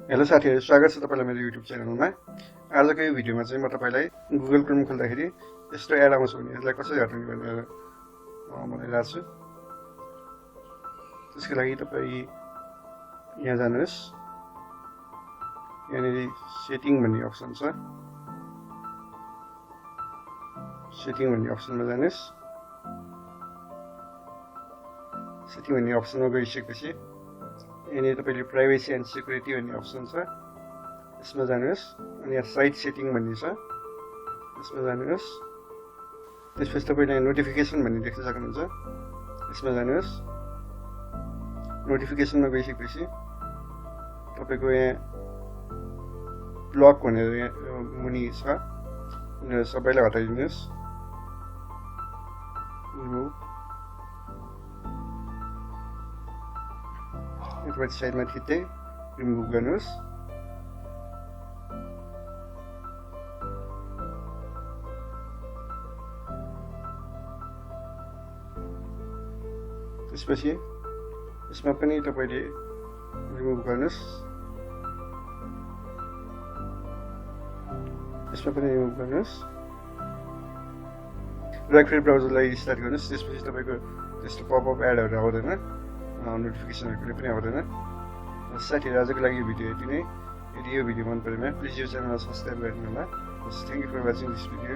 Hello साथीहरु, स्वागत छ तपाईलाई मेरो YouTube च्यानलमा। आजको यो भिडियोमा चाहिँ म तपाईलाई Google Chrome खोल्दाखेरि यस्तो एड आउँछ भने यसलाई कसरी हटाउने भनेर भनिरहेको छु। त्यसको लागि तपाई यहाँ जानुहोस्। यहाँनेरि सेटिङ भन्ने अप्सन छ। सेटिङ भन्ने अप्सनमा जानुहोस्। सेटिङ भन्ने अप्सनमा गइसकेपछि यहाँनिर तपाईले प्राइभेसी एन्ड सेक्युरिटी भन्ने अप्सन छ। यसमा जानुहोस् अनि यहाँ साइट सेटिङ भन्ने छ। यसमा जानुहोस्। त्यसपछि तपाईले नोटिफिकेसन भन्ने देख्न सक्नुहुन्छ। यसमा जानुहोस्। नोटिफिकेसनमा गइसकेपछि तपाईको यहाँ ब्लक भनेर यहाँ मुनि छ। यिनीहरु सबैलाई हटाइदिनुहोस्। रिमुभ तपाईँ साइडमा थिच्दै रिमुभ गर्नुहोस्। त्यसपछि यसमा पनि तपाईले रिमुभ गर्नुहोस्। यसमा पनि रिमुभ गर्नुहोस् र फेरि ब्राउजरलाई रिस्टार्ट गर्नुहोस्। त्यसपछि तपाईको त्यस्तो पपअप एडहरु आउँदैन, नोटिफिकेसनहरु कुनै पनि आउँदैन। साथीहरु, आजको लागि यो भिडियो यति नै। यदि यो भिडियो मन परेमा प्लिज यो च्यानललाई सब्स्क्राइब गरिदिनु होला। Thank you for watching this video.